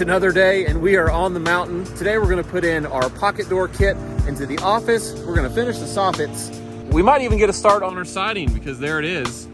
another day and we are on the mountain. Today we're gonna put in our pocket door kit into the office. We're gonna finish the soffits. We might even get a start on our siding because there it is.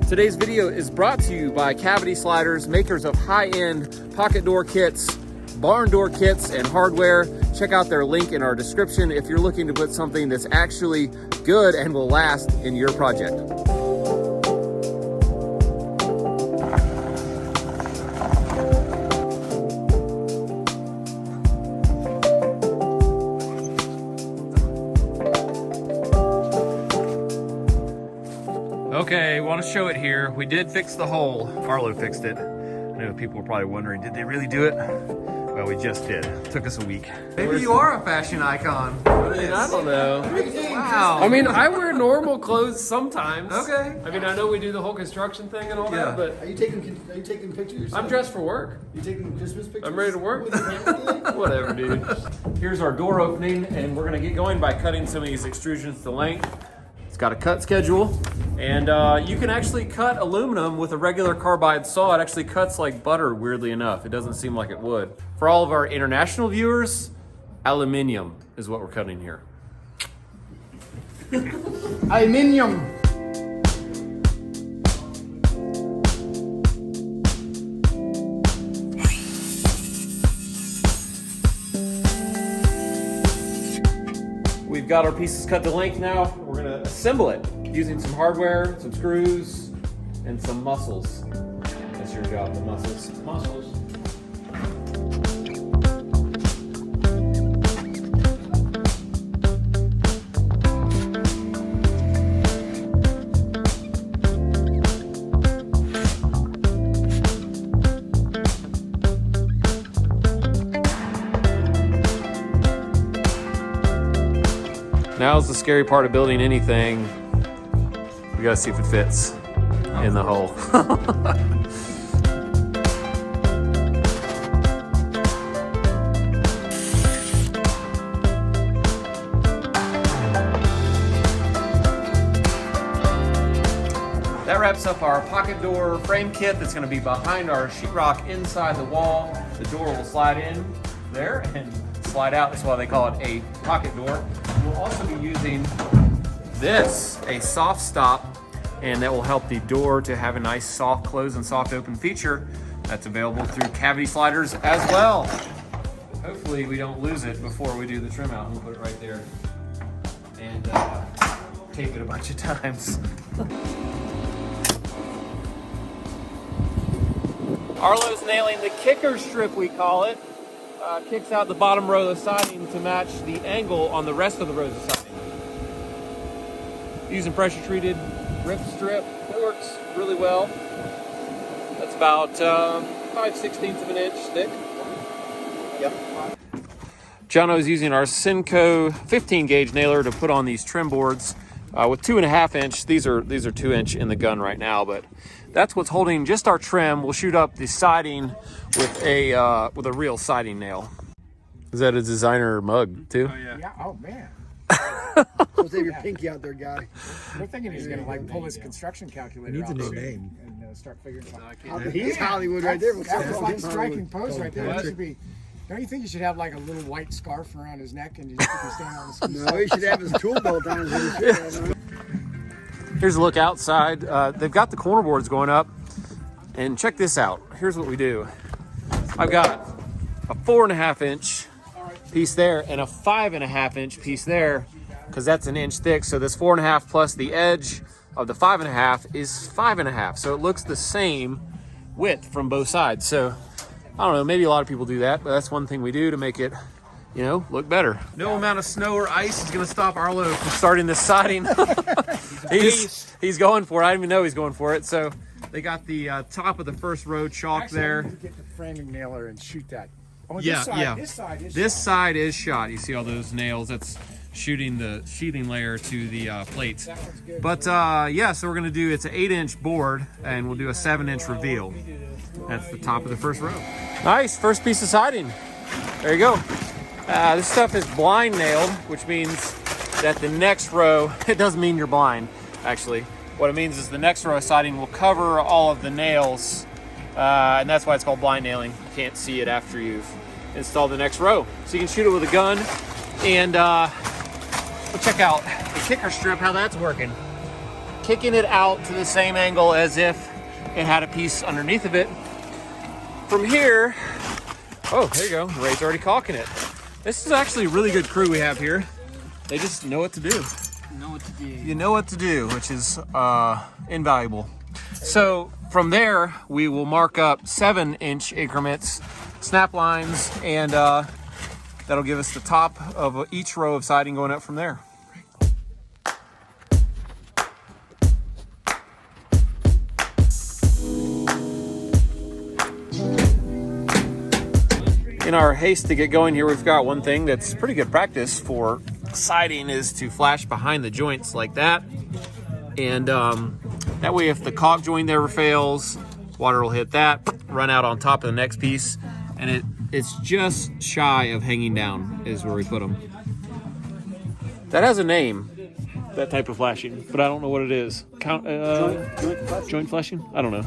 Today's video is brought to you by Cavity Sliders, makers of high-end pocket door kits, barn door kits, and hardware. Check out their link in our description if you're looking to put something that's actually good and will last in your project. Okay, want to show it here. We did fix the hole. Arlo fixed it. I know people were probably wondering, did they really do it? Well, we just did. It took us a week. Maybe you are a fashion icon. I don't know. Wow. I mean, I wear normal clothes sometimes. Okay. I mean, I know we do the whole construction thing and all that, but Are you taking pictures? I'm dressed for work. You taking Christmas pictures? I'm ready to work. With your family? Whatever, dude. Here's our door opening, and we're gonna get going by cutting some of these extrusions to length. It's got a cut schedule, and you can actually cut aluminum with a regular carbide saw. It actually cuts like butter, weirdly enough. It doesn't seem like it would. For all of our international viewers, aluminium is what we're cutting here. Aluminium. We've got our pieces cut to length now. We're gonna assemble it using some hardware, some screws, and some muscles. That's your job, the muscles. Muscles. Now's the scary part of building anything. We gotta see if it fits in the hole. That wraps up our pocket door frame kit that's gonna be behind our sheetrock inside the wall. The door will slide in there and slide out. That's why they call it a pocket door. We'll also be using this, a soft stop, and that will help the door to have a nice soft close and soft open feature. That's available through Cavity Sliders as well. Hopefully we don't lose it before we do the trim out. We'll put it right there and tape it a bunch of times. Arlo's nailing the kicker strip, we call it. Kicks out the bottom row of siding to match the angle on the rest of the rows of siding. Using pressure treated rip strip, it works really well. That's about 5/16 of an inch thick. Yep. Jono's using our Senko 15 gauge nailer to put on these trim boards with 2.5 inch. These are 2 inch in the gun right now, but that's what's holding just our trim. We'll shoot up the siding with a real siding nail. Is that a designer mug too? Oh yeah. Yeah. Oh man. So save your pinky out there, guy. We're thinking he's gonna like pull his construction calculator. He needs a out new soon name. and start figuring it out. He's Hollywood right there. That was like striking Hollywood. pose right there. That should be. Don't you think he should have like a little white scarf around his neck and he can stand on his feet? No, he should have his tool belt on. Here's a look outside. They've got the corner boards going up, and check this out. Here's what we do. I've got a 4.5 inch piece there and a 5.5 inch piece there, because that's an inch thick. So this 4.5 plus the edge of the 5.5 is 5.5. So it looks the same width from both sides. So I don't know, maybe a lot of people do that, but that's one thing we do to make it, you know, look better. No amount of snow or ice is gonna stop Arlo from starting this siding. he's going for it. I didn't even know he's going for it. So they got the top of the first row chalk Actually, there. I need to get the framing nailer and shoot that. Oh, Yeah, this side, yeah. This side is shot. Side is shot. You see all those nails? That's shooting the sheathing layer to the plates. That one's good. But yeah, so we're gonna do, it's an 8-inch board, and we'll do a 7-inch reveal. That's the top of the first row. Nice, first piece of siding. There you go. This stuff is blind nailed, which means that the next row, it doesn't mean you're blind, actually. What it means is the next row of siding will cover all of the nails And that's why it's called blind nailing. You can't see it after you've installed the next row. So you can shoot it with a gun. And we'll check out the kicker strip, how that's working. Kicking it out to the same angle as if it had a piece underneath of it. From here, oh, there you go. Ray's already caulking it. This is actually a really good crew we have here. They just know what to do. You know what to do, which is invaluable. So from there, we will mark up 7-inch increments, snap lines, and that'll give us the top of each row of siding going up from there. In our haste to get going here, we've got one thing that's pretty good practice for siding is to flash behind the joints like that. And that way if the caulk joint there fails, water will hit that, run out on top of the next piece, and it's just shy of hanging down is where we put them. That has a name, that type of flashing, but I don't know what it is. Joint flashing? I don't know.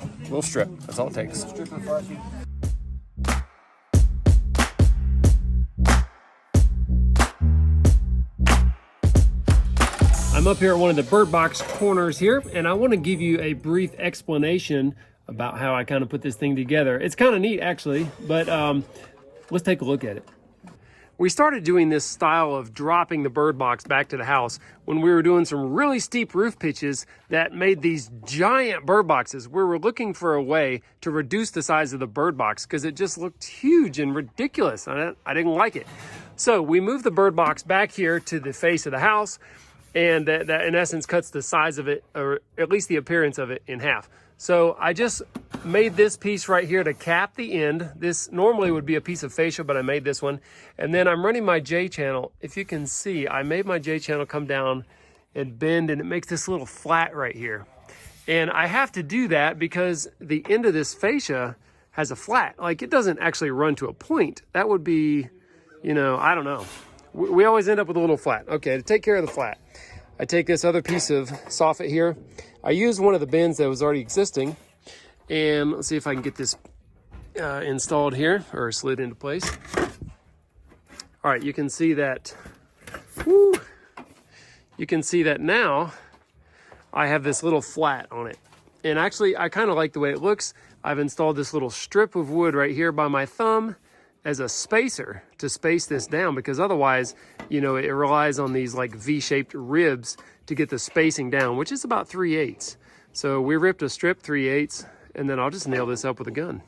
A little strip, that's all it takes. I'm up here at one of the bird box corners here, and I want to give you a brief explanation about how I kind of put this thing together. It's kind of neat actually, but let's take a look at it. We started doing this style of dropping the bird box back to the house when we were doing some really steep roof pitches that made these giant bird boxes. We were looking for a way to reduce the size of the bird box because it just looked huge and ridiculous. I didn't like it. So we moved the bird box back here to the face of the house, and that in essence cuts the size of it, or at least the appearance of it, in half. So I just made this piece right here to cap the end. This normally would be a piece of fascia, but I made this one. And then I'm running my J-channel. If you can see, I made my J-channel come down and bend, and it makes this little flat right here. And I have to do that because the end of this fascia has a flat. Like, it doesn't actually run to a point. That would be, you know, I don't know. We always end up with a little flat. Okay, to take care of the flat, I take this other piece of soffit here. I use one of the bends that was already existing, and let's see if I can get this installed here, or slid into place. All right, you can see that, woo, you can see that now I have this little flat on it. And actually, I kind of like the way it looks. I've installed this little strip of wood right here by my thumb as a spacer to space this down, because otherwise, you know, it relies on these like V-shaped ribs to get the spacing down, which is about 3/8. So we ripped a strip 3/8, and then I'll just nail this up with a gun.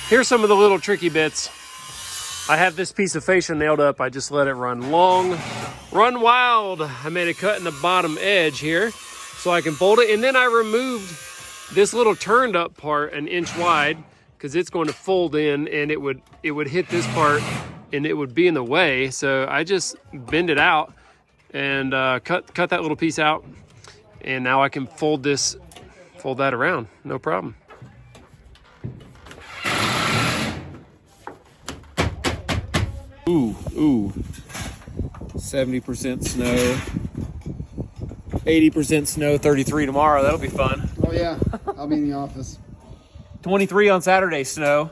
Here's some of the little tricky bits. I have this piece of fascia nailed up. I just let it run long, run wild. I made a cut in the bottom edge here so I can fold it. And then I removed this little turned up part 1 inch wide because it's going to fold in, and it would hit this part and it would be in the way. So I just bend it out and cut that little piece out. And now I can fold that around, no problem. Ooh, 70% snow, 80% snow, 33 tomorrow. That'll be fun. Oh yeah, I'll be in the office. 23 on Saturday, snow.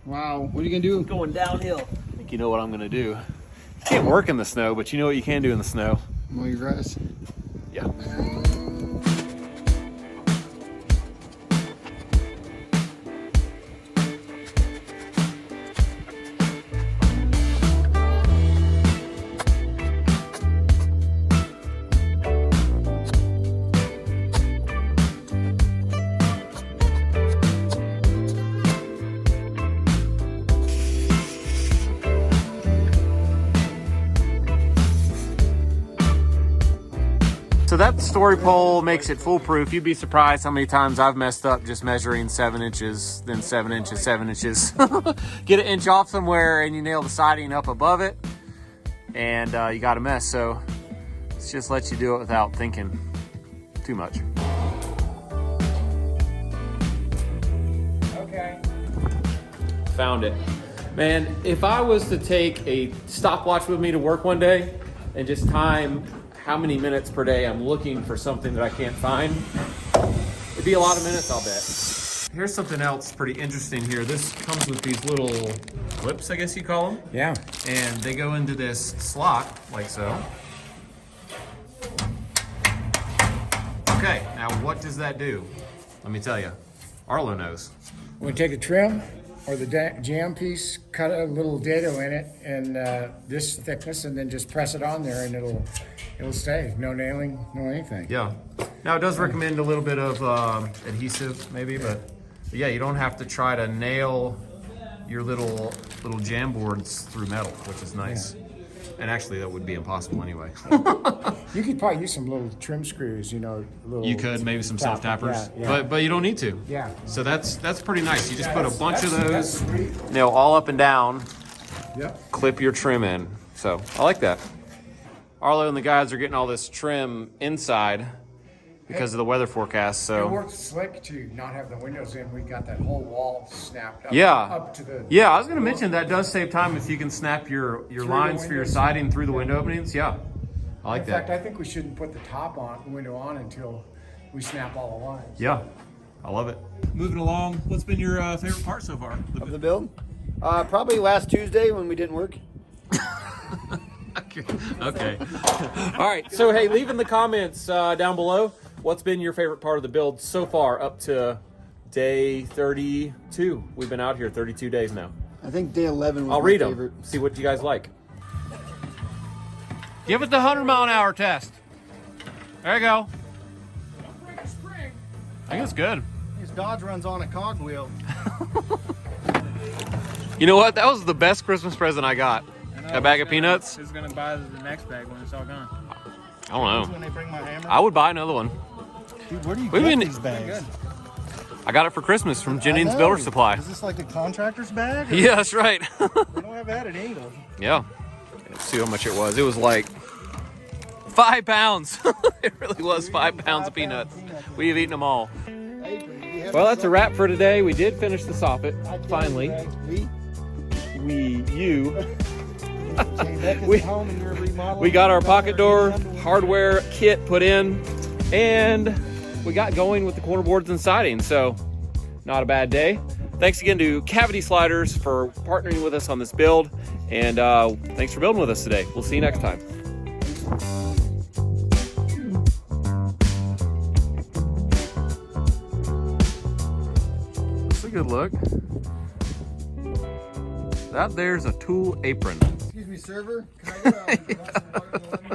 Wow, what are you gonna do? Going downhill. I think you know what I'm gonna do. You can't work in the snow, but you know what you can do in the snow. Mow your grass. Yeah. So that story pole makes it foolproof. You'd be surprised how many times I've messed up just measuring 7 inches, then 7 inches, 7 inches. Get an inch off somewhere and you nail the siding up above it, and you got a mess. So let's just let you do it without thinking too much. found it. Man, if I was to take a stopwatch with me to work one day and just time how many minutes per day I'm looking for something that I can't find, it'd be a lot of minutes, I'll bet. Here's something else pretty interesting here. This comes with these little clips, I guess you call them. Yeah. And they go into this slot, like so. Okay, now what does that do? Let me tell you. Arlo knows. We take a trim or the jam piece, cut a little dado in it, and this thickness, and then just press it on there, and it'll stay. No nailing, no anything. Yeah. Now it does recommend a little bit of adhesive, maybe, but yeah, you don't have to try to nail your little jam boards through metal, which is nice. Yeah. And actually, that would be impossible anyway. You could probably use some little trim screws, you know. You could, maybe some self-tappers, but you don't need to. Yeah. So that's pretty nice. You just put a bunch of those, nail all up and down, clip your trim in. So I like that. Arlo and the guys are getting all this trim inside because of the weather forecast. So it worked slick to not have the windows in. We got that whole wall snapped up, yeah. up to the. Yeah, I was going to mention that does save time if you can snap your lines for your siding through the window openings. Yeah, I like that. In fact, I think we shouldn't put the window on until we snap all the lines. Yeah, I love it. Moving along, what's been your favorite part so far of the build? Probably last Tuesday when we didn't work. Okay. All right. So hey, leave in the comments down below. What's been your favorite part of the build so far up to day 32? We've been out here 32 days now. I think day 11 was I'll my read favorite. them. See what you guys like. Give it the 100-mile-an-hour test. There you go. I think it's good. His Dodge runs on a cogwheel. You know what? That was the best Christmas present I got. A bag of peanuts. Who's gonna buy the next bag when it's all gone? I don't know. When they bring my hammer. I would buy another one. Dude, where do you get these bags? I got it for Christmas from Jennings Builder Supply. Is this like the contractor's bag? Or? Yeah, that's right. We don't have that at England. Yeah. Let's see how much it was. It was like 5 pounds. It really was 5 pounds of peanuts. We've eaten them all. Well, that's a wrap for today. We did finish the soffit, finally. We got our pocket door hardware kit put in, and we got going with the corner boards and siding, so not a bad day. Thanks again to Cavity Sliders for partnering with us on this build, and thanks for building with us today. We'll see you next time. That's a good look. That there's a tool apron. Excuse me, server. Can I get some water?